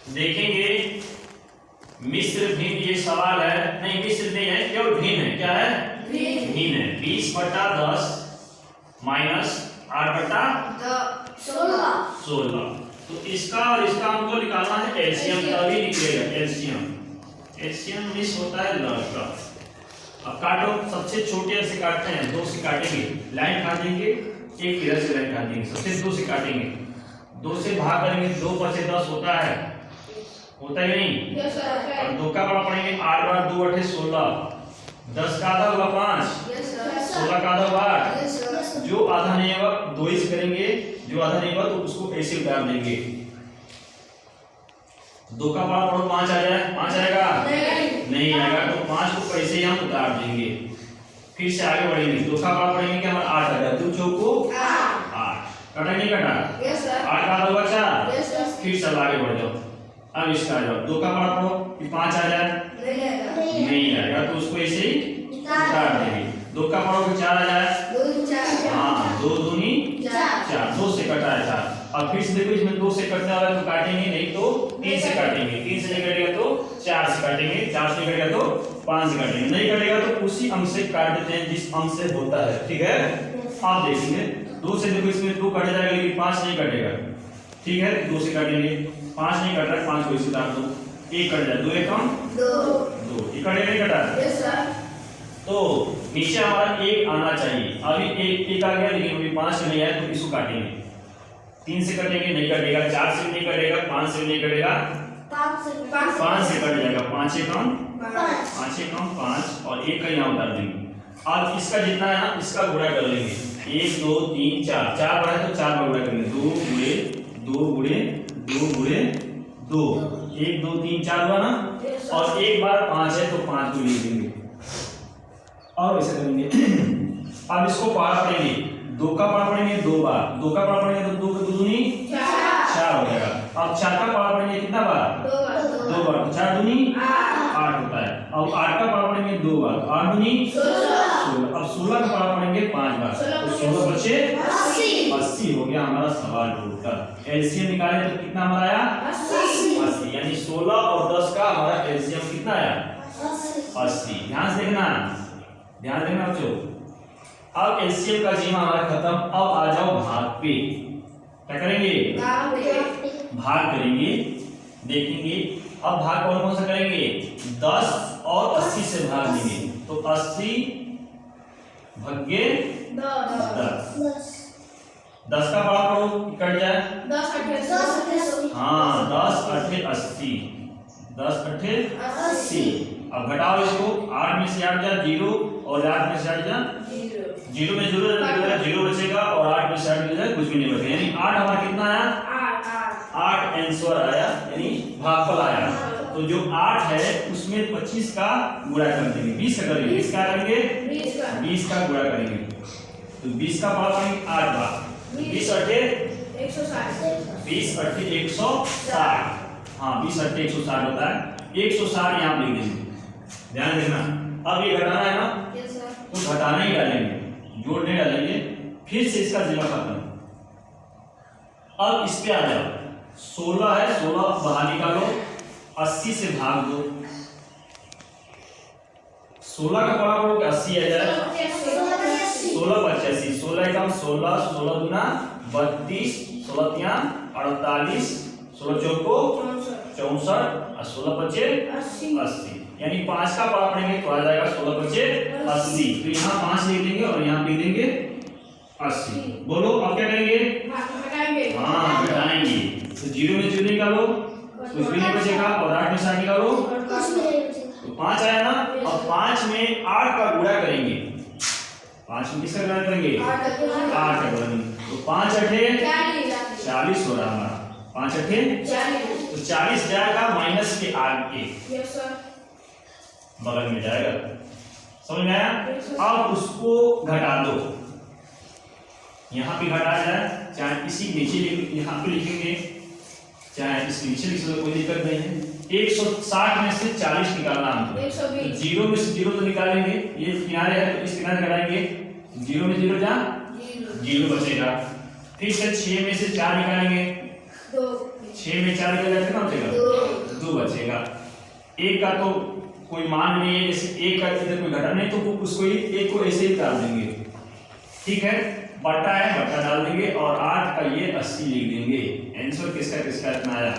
देखेंगे मिश्र भिन्न, ये सवाल है, नहीं मिश्र नहीं है, केवल भिन्न है। क्या है? भिन्न है। 20/10 माइनस 8/16। तो इसका और इसका हमको निकालना है एलसीएम, तभी निकलेगा एलसीएम। एलसीएम मिस होता है लास्ट का। अब काटो, सबसे छोटे से काटते हैं, 2 से काटेंगे, लाइन काट देंगे, एक इधर से लाइन काट देंगे, सबसे 2 से काटेंगे, 2 से भाग करेंगे, 2 × 10 होता है, होता है नहीं? और 2 का बड़ा पड़ेंगे, 8 बार 2 × 8 16, 10 का आधा होगा 5, 16 का आधा होगा 8। जो आधा नहीं होगा 2 ही से करेंगे, जो आधा नहीं होगा तो उसको ऐसे उतार देंगे। 2 का बड़ा पड़ो 5 आ जाए, 5 आएगा? नहीं आएगा, तो 5 को पैसे ही हम उतार देंगे। फिर से आगे बढ़ेंगे, 2 का बड़ा पड़ेंगे कि हमारा 8 आ जाए, 2 चौको 8, कटा नहीं कटा? 8 का आधा होगा 4, फिर से आगे बढ़ जाओ। अब इसका आ जाओ, 2 का बड़ा पड़ो कि 5 आ जाए, नहीं आएगा, तो उसको ऐसे ही उतार देंगे। 2 का बड़ा कि 4 आ जाए, हाँ 2 दूनी 4, 2 से कटा है 4। अब फिर से देखो, इसमें 2 से कटने वाला तो काटेंगे नहीं, तो 3 से काटेंगे, 3 से नहीं कटेगा तो 4 से काटेंगे, 4 से कटेगा तो 5 से काटेंगे, नहीं कटेगा तो उसी अंश से काट देते हैं जिस अंश से होता है। ठीक है, आप देखेंगे 2 से देखो, इसमें 2 कट जाएगा लेकिन 5 नहीं कटेगा। ठीक है, 2 से काटेंगे, 5 नहीं कट रहा है, 5 को इसे काट दो, 1 कट जाए, 2 1 कम 2, ये कटेगा नहीं कटा? तो नीचे हमारा 1 आना चाहिए, अभी 1 आ गया लेकिन अभी 5 नहीं आया, तो इसको काटेंगे, 3 से कटेंगे, नहीं कटेगा, 4 से नहीं कटेगा, 5 से नहीं कटेगा, 5 से कट जाएगा, 5 से कम 5 और 1 का यहाँ उतार देंगे। अब इसका जितना है ना, इसका गुणा कर लेंगे, 1 2 3 4, 4 बड़ा है तो 4 का गुणा करेंगे, 2 गुणे 2, 1 2 3 4 हुआ ना, और 1 बार 5 है तो 5 को लिख देंगे, और ऐसे करेंगे। अब इसको पारा पड़ेंगे, 2 का पारा पड़ेंगे 2 बार, 2 का पारा पड़ेंगे तो 2 का 2 दूनी 4 हो जाएगा। अब 4 का पारा पड़ेंगे कितना बार? 2 बार, तो 4 दूनी 8 होता है। अब 8 का पारा पड़ेंगे 2 बार, 8 दूनी 16। अब 16 का पारा पड़ेंगे 5 बार, तो 16 बचे 80 हो गया हमारा सवाल टोटल। एलसीएम निकाले तो कितना हमारा आया? 80, यानी 16 और 10 का हमारा एलसीएम कितना आया? 80। ध्यान से देखना बच्चों। अब एलसीएम का जीमा हमारा खत्म। अब आ जाओ भाग पे। क्या करेंगे? भाग करेंगे। देखेंगे अब भाग कौन सा करेंगे? 10 और 80 से भाग देंगे, तो 80 भागे 10 का बड़ा करो, कट जाए 10 हाँ 10 8 80, 10 8 80। अब घटाओ इसको, 8 में से 8 जा 0 और 8 में से 8 जा 0 में 0 बचेगा और 8 में से 8 जाए कुछ भी नहीं बचेगा, यानी 8 हमारा कितना आया? 8 आंसर आया, यानी भागफल आया। तो जो 8 है उसमें 25 का गुणा कर देंगे, 20 का करेंगे, 20 का करेंगे 20 का गुणा करेंगे, तो 20 का भाग करेंगे 8 बार, 20 8 160, हाँ 20 8 160 होता है, 160 यहाँ लिख देंगे। ध्यान देना, अब ये घटाना है ना, तो घटाना ही डालेंगे, जोड़ नहीं डालेंगे। फिर से इसका जिला खत्म। अब इस पे आ जाओ, 16 है, 16 बाहर निकालो, 80 से भाग दो, 16 का बड़ा करो कि 80 आ जाए, 16 85, 16 कम 16, 16 दूना 32, 16 तिया 48, 16 चौको 64 और 16 बचे 80, यानी 5 का बड़ा पड़ेंगे तो आ जाएगा 16 बचे 80। तो यहाँ 5 लिख देंगे और यहाँ लिख देंगे 80। बोलो अब क्या करेंगे? हाँ घटाएंगे, तो 0 में 0 निकालो, कुछ भी नहीं बचेगा, और 8 में 60 निकालो तो 5 आया ना। अब 5 में 8 का गुणा करेंगे, 5 में किसका गुणा करेंगे? 8 का गुणा, तो 5 8 40 हो रहा हमारा, 5 8 तो 40 जाएगा माइनस के आगे, बगल में जाएगा, समझ में आया? अब उसको घटा दो, यहाँ पे घटा जाए, चाहे इसी नीचे यहाँ पे लिखेंगे, चाहे इस नीचे लिख सकते, कोई दिक्कत नहीं है। 160 में से 40 निकालना हमको, तो 0 में से 0 तो निकालेंगे, ये किनारे है तो इस किनारे घटाएंगे, 0 में 0 जा 0 बचेगा। फिर से 6 में से 4 निकालेंगे, 6 में 4 निकाल कितना बचेगा? एक का तो कोई मान नहीं है, जैसे एक का इधर कोई घटा नहीं तो उसको ही एक को ऐसे ही डाल देंगे, ठीक है। बट्टा है, बट्टा डाल देंगे और 8 का ये 80 लिख देंगे। आंसर किसका किसका इतना आया?